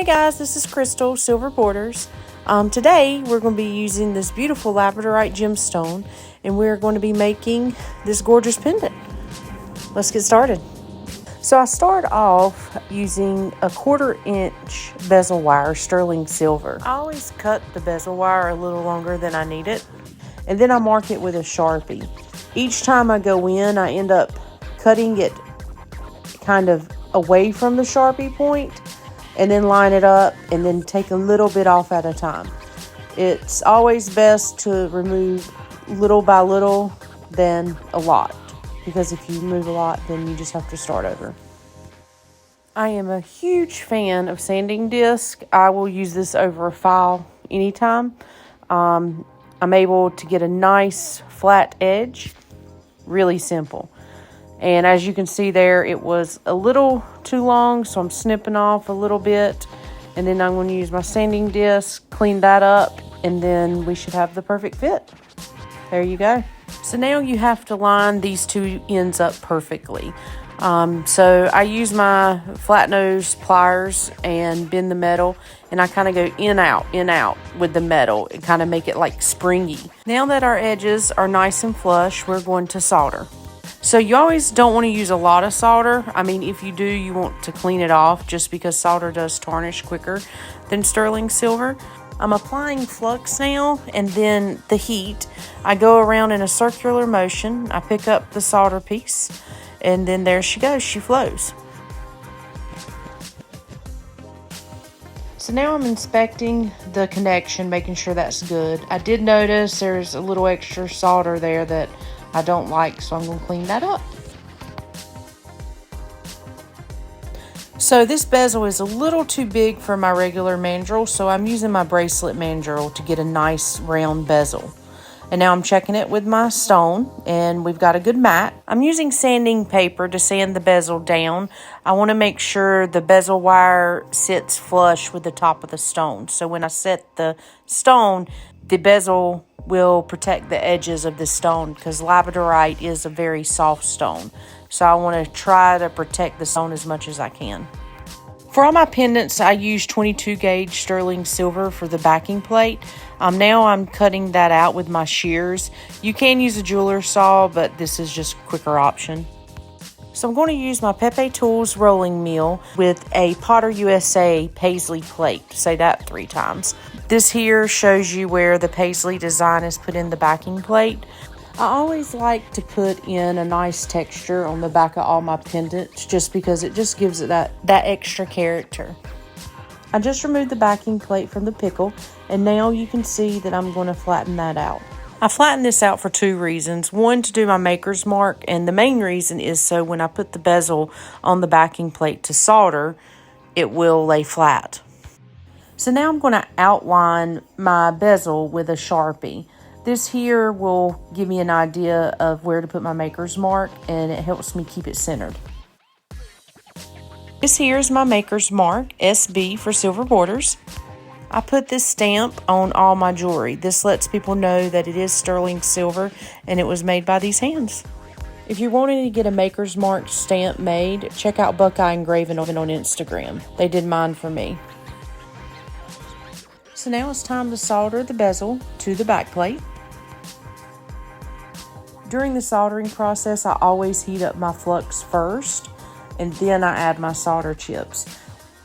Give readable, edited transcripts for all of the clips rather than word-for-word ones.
Hey guys, this is Crystal, Silver Borders. Today we're going to be using this beautiful labradorite gemstone and we're going to be making this gorgeous pendant. Let's get started. So I start off using a 1/4 inch bezel wire, sterling silver. I always cut the bezel wire a little longer than I need it, and then I mark it with a Sharpie. Each time I go in, I end up cutting it kind of away from the Sharpie point, and then line it up and then take a little bit off at a time. It's always best to remove little by little than a lot, because if you remove a lot, then you just have to start over. I am a huge fan of sanding disc. I will use this over a file anytime. I'm able to get a nice flat edge, really simple. And as you can see there, it was a little too long, so I'm snipping off a little bit. And then I'm going to use my sanding disc, clean that up, and then we should have the perfect fit. There you go. So now you have to line these two ends up perfectly. So I use my flat nose pliers and bend the metal, and I kind of go in, out with the metal and kind of make it like springy. Now that our edges are nice and flush, we're going to solder. So you always don't want to use a lot of solder. I mean, if you do, you want to clean it off, just because solder does tarnish quicker than sterling silver. I'm applying flux now, and then the heat. I go around in a circular motion. I pick up the solder piece, and then there she goes. She flows. So now I'm inspecting the connection, making sure that's good. I did notice there's a little extra solder there that I don't like, so I'm going to clean that up. So this bezel is a little too big for my regular mandrel, so I'm using my bracelet mandrel to get a nice round bezel. And now I'm checking it with my stone, and we've got a good mat. I'm using sanding paper to sand the bezel down. I want to make sure the bezel wire sits flush with the top of the stone. So when I set the stone, the bezel will protect the edges of the stone, because labradorite is a very soft stone. So I want to try to protect the stone as much as I can. For all my pendants, I use 22 gauge sterling silver for the backing plate. Now I'm cutting that out with my shears. You can use a jeweler's saw, but this is just a quicker option. So I'm going to use my Pepe Tools rolling mill with a Potter USA paisley plate. Say that 3 times. This here shows you where the paisley design is put in the backing plate. I always like to put in a nice texture on the back of all my pendants, just because it just gives it that extra character. I just removed the backing plate from the pickle, and now you can see that I'm going to flatten that out. I flattened this out for 2 reasons. One, to do my maker's mark, and the main reason is so when I put the bezel on the backing plate to solder, it will lay flat. So now I'm going to outline my bezel with a Sharpie. This here will give me an idea of where to put my maker's mark, and it helps me keep it centered. This here is my maker's mark, SB for Silver Borders. I put this stamp on all my jewelry. This lets people know that it is sterling silver and it was made by these hands. If you're wanting to get a maker's mark stamp made, check out Buckeye Engraving on Instagram. They did mine for me. So now it's time to solder the bezel to the backplate. During the soldering process, I always heat up my flux first, and then I add my solder chips.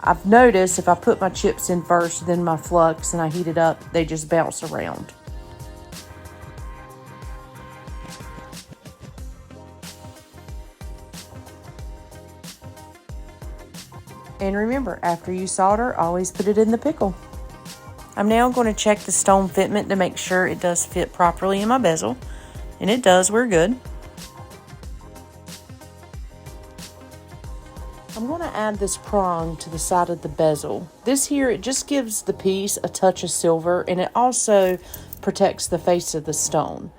I've noticed if I put my chips in first, then my flux, and I heat it up, they just bounce around. And remember, after you solder, always put it in the pickle. I'm now going to check the stone fitment to make sure it does fit properly in my bezel. And it does, we're good. I'm going to add this prong to the side of the bezel. This here, it just gives the piece a touch of silver, and it also protects the face of the stone.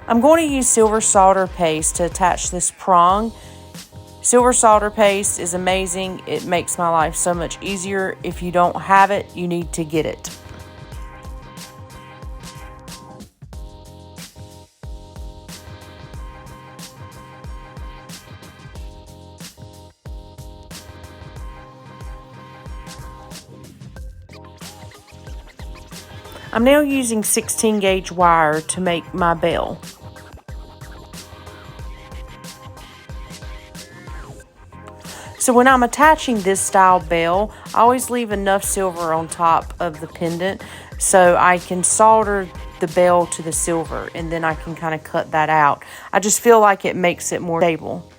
I'm going to use silver solder paste to attach this prong. Silver solder paste is amazing. It makes my life so much easier. If you don't have it, you need to get it. I'm now using 16 gauge wire to make my bell. So when I'm attaching this style bell, I always leave enough silver on top of the pendant so I can solder the bell to the silver, and then I can kind of cut that out. I just feel like it makes it more stable.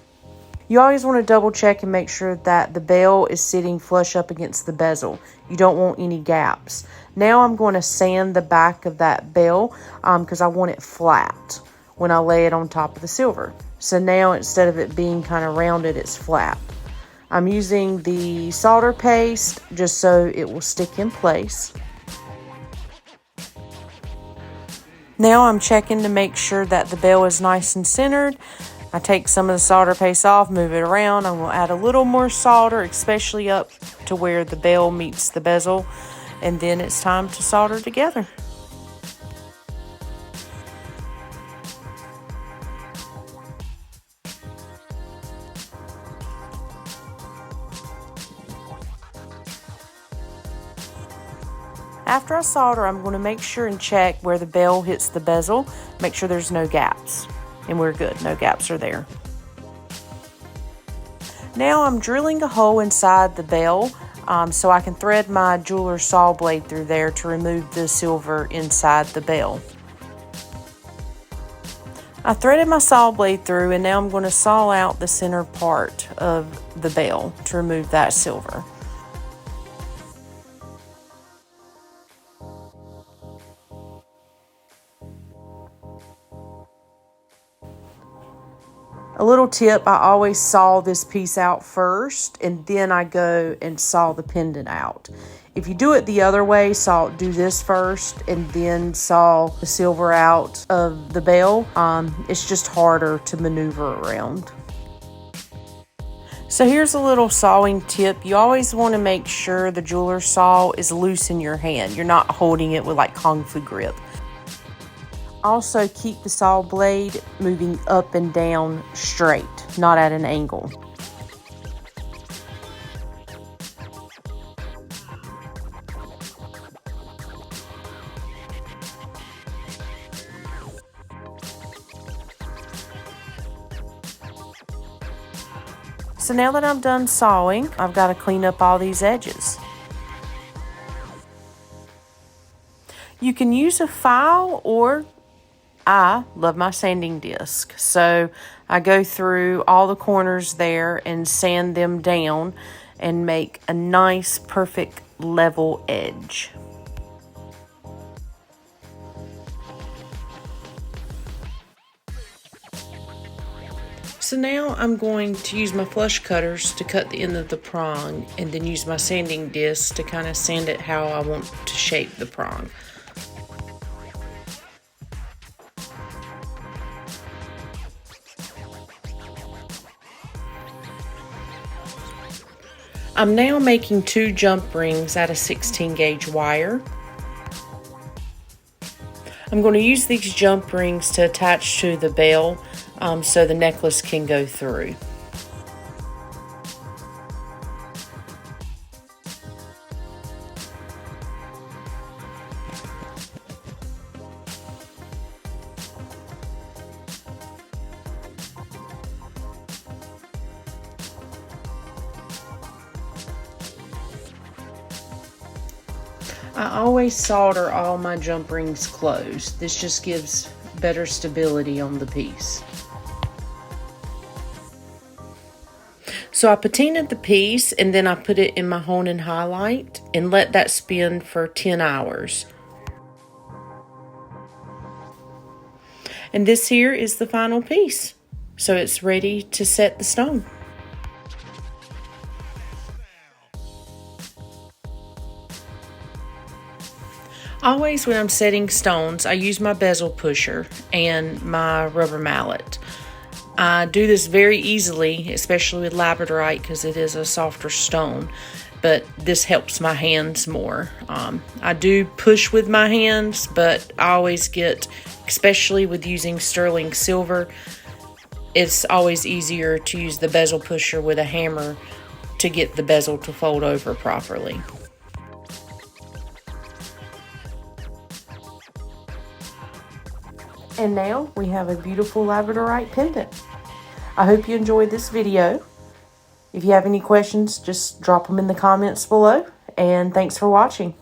You always want to double check and make sure that the bell is sitting flush up against the bezel. You don't want any gaps. Now I'm going to sand the back of that bell because I want it flat when I lay it on top of the silver. So now instead of it being kind of rounded, it's flat. I'm using the solder paste just so it will stick in place. Now I'm checking to make sure that the bell is nice and centered. I take some of the solder paste off, move it around. I'm going to add a little more solder, especially up to where the bell meets the bezel. And then it's time to solder together. After I solder, I'm going to make sure and check where the bell hits the bezel. Make sure there's no gaps. And we're good, no gaps are there. Now I'm drilling a hole inside the bell so I can thread my jeweler's saw blade through there to remove the silver inside the bell. I threaded my saw blade through, and now I'm going to saw out the center part of the bell to remove that silver. A little tip, I always saw this piece out first, and then I go and saw the pendant out. If you do it the other way, do this first and then saw the silver out of the bell, it's just harder to maneuver around. So here's a little sawing tip. You always want to make sure the jeweler's saw is loose in your hand. You're not holding it with like Kung Fu grip. Also, keep the saw blade moving up and down straight, not at an angle. So now that I'm done sawing, I've got to clean up all these edges. You can use a file, or I love my sanding disc. So I go through all the corners there and sand them down and make a nice, perfect, level edge. So now I'm going to use my flush cutters to cut the end of the prong, and then use my sanding disc to kind of sand it how I want to shape the prong. I'm now making 2 jump rings out of 16 gauge wire. I'm going to use these jump rings to attach to the bell so the necklace can go through. I always solder all my jump rings closed. This just gives better stability on the piece. So I patinaed the piece, and then I put it in my hone and highlight and let that spin for 10 hours. And this here is the final piece. So it's ready to set the stone. Always when I'm setting stones, I use my bezel pusher and my rubber mallet. I do this very easily, especially with labradorite because it is a softer stone, but this helps my hands more. I do push with my hands, but I always get, especially with using sterling silver, it's always easier to use the bezel pusher with a hammer to get the bezel to fold over properly. And now we have a beautiful labradorite pendant. I hope you enjoyed this video. If you have any questions, just drop them in the comments below. And thanks for watching.